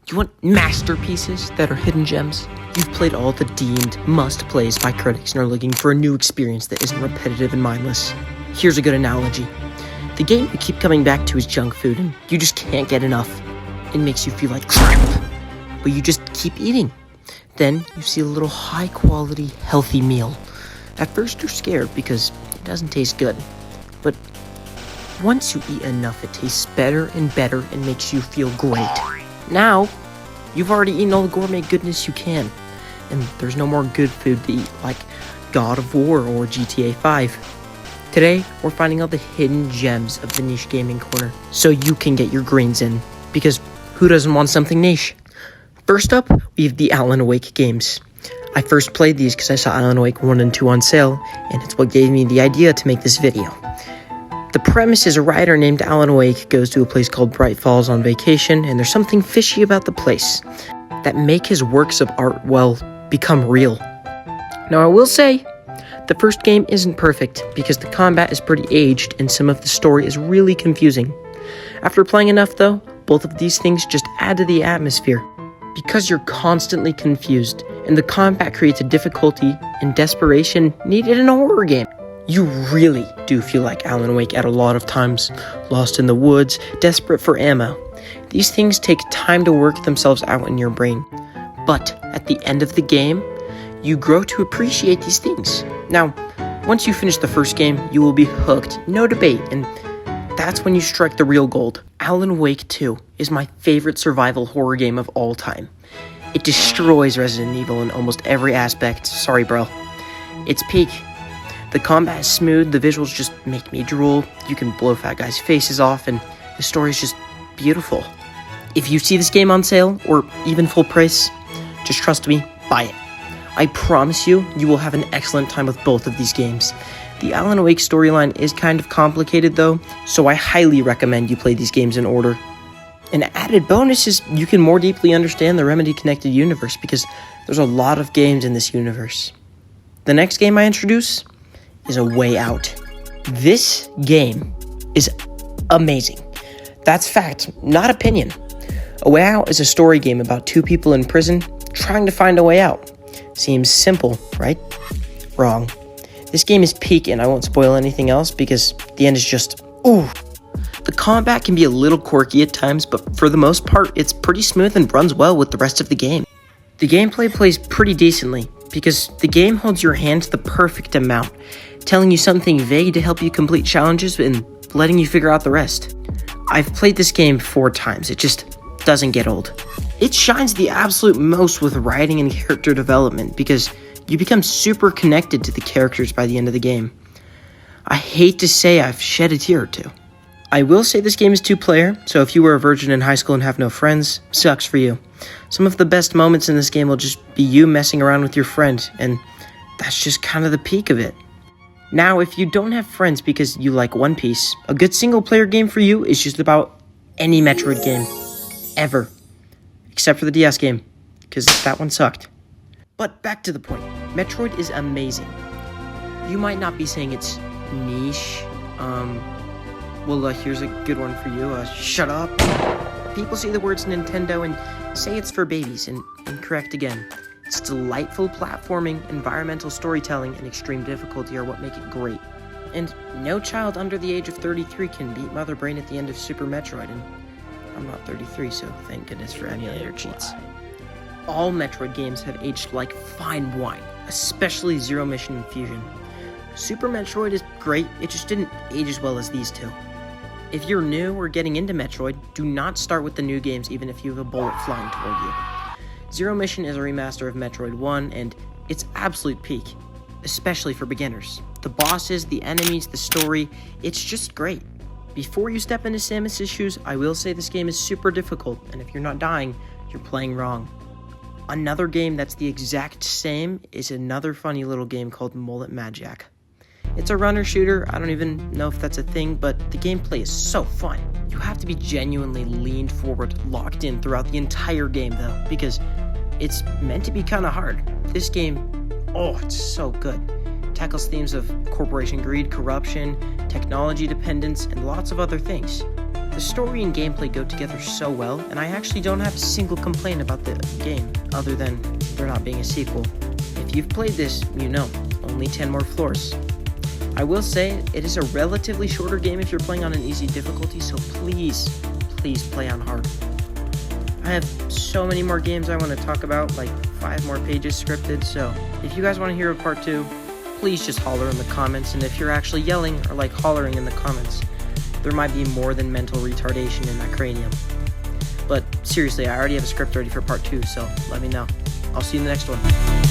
You want masterpieces that are hidden gems? You've played all the deemed must-plays by critics and are looking for a new experience that isn't repetitive and mindless. Here's a good analogy. The game you keep coming back to is junk food and you just can't get enough. It makes you feel like crap, but you just keep eating. Then you see a little high-quality, healthy meal. At first you're scared because it doesn't taste good, but once you eat enough, it tastes better and better and makes you feel great. Now, you've already eaten all the gourmet goodness you can, and there's no more good food to eat like God of War or GTA 5. Today, we're finding all the hidden gems of the niche gaming corner so you can get your grains in, because who doesn't want something niche? First up, we have the Alan Wake games. I first played these because I saw Alan Wake 1 and 2 on sale, and it's what gave me the idea to make this video. The premise is a writer named Alan Wake goes to a place called Bright Falls on vacation, and there's something fishy about the place that make his works of art, well, become real. Now, I will say, the first game isn't perfect because the combat is pretty aged and some of the story is really confusing. After playing enough, though, both of these things just add to the atmosphere because you're constantly confused, and the combat creates a difficulty and desperation needed in a horror game. You really do feel like Alan Wake at a lot of times, lost in the woods, desperate for ammo. These things take time to work themselves out in your brain, but at the end of the game, you grow to appreciate these things. Now, once you finish the first game, you will be hooked, no debate, and that's when you strike the real gold. Alan Wake 2 is my favorite survival horror game of all time. It destroys Resident Evil in almost every aspect. Sorry, bro. It's peak. The combat is smooth, the visuals just make me drool, you can blow fat guys' faces off, and the story is just beautiful. If you see this game on sale, or even full price, just trust me, buy it. I promise you, you will have an excellent time with both of these games. The Alan Wake storyline is kind of complicated though, so I highly recommend you play these games in order. An added bonus is you can more deeply understand the Remedy Connected universe because there's a lot of games in this universe. The next game I introduce is A Way Out. This game is amazing. That's fact, not opinion. A Way Out is a story game about two people in prison trying to find a way out. Seems simple, right? Wrong. This game is peak, and I won't spoil anything else because the end is just, ooh. The combat can be a little quirky at times, but for the most part, it's pretty smooth and runs well with the rest of the game. The gameplay plays pretty decently because the game holds your hand to the perfect amount, telling you something vague to help you complete challenges and letting you figure out the rest. I've played this game 4 times, it just doesn't get old. It shines the absolute most with writing and character development because you become super connected to the characters by the end of the game. I hate to say I've shed a tear or two. I will say this game is 2-player, so if you were a virgin in high school and have no friends, sucks for you. Some of the best moments in this game will just be you messing around with your friend, and that's just kind of the peak of it. Now, if you don't have friends because you like One Piece, a good single-player game for you is just about any Metroid game, ever. Except for the DS game, because that one sucked. But back to the point, Metroid is amazing. You might not be saying it's niche, here's a good one for you, shut up. People see the words Nintendo and say it's for babies, and incorrect again. Its delightful platforming, environmental storytelling, and extreme difficulty are what make it great. And no child under the age of 33 can beat Mother Brain at the end of Super Metroid, and I'm not 33, so thank goodness for emulator cheats. All Metroid games have aged like fine wine, especially Zero Mission and Fusion. Super Metroid is great, it just didn't age as well as these two. If you're new or getting into Metroid, do not start with the new games even if you have a bullet flying toward you. Zero Mission is a remaster of Metroid 1, and it's absolute peak, especially for beginners. The bosses, the enemies, the story, it's just great. Before you step into Samus's shoes, I will say this game is super difficult, and if you're not dying, you're playing wrong. Another game that's the exact same is another funny little game called Mullet Magic. It's a runner shooter, I don't even know if that's a thing, but the gameplay is so fun. You have to be genuinely leaned forward, locked in throughout the entire game though, because it's meant to be kind of hard. This game, it's so good. It tackles themes of corporation greed, corruption, technology dependence, and lots of other things. The story and gameplay go together so well, and I actually don't have a single complaint about the game, other than there not being a sequel. If you've played this, you know, only 10 more floors. I will say, it is a relatively shorter game if you're playing on an easy difficulty, so please play on hard. I have so many more games I want to talk about, like 5 more pages scripted, so if you guys want to hear a part 2, please just holler in the comments, and if you're actually yelling or like hollering in the comments, there might be more than mental retardation in my cranium. But seriously, I already have a script ready for part 2, so let me know. I'll see you in the next one.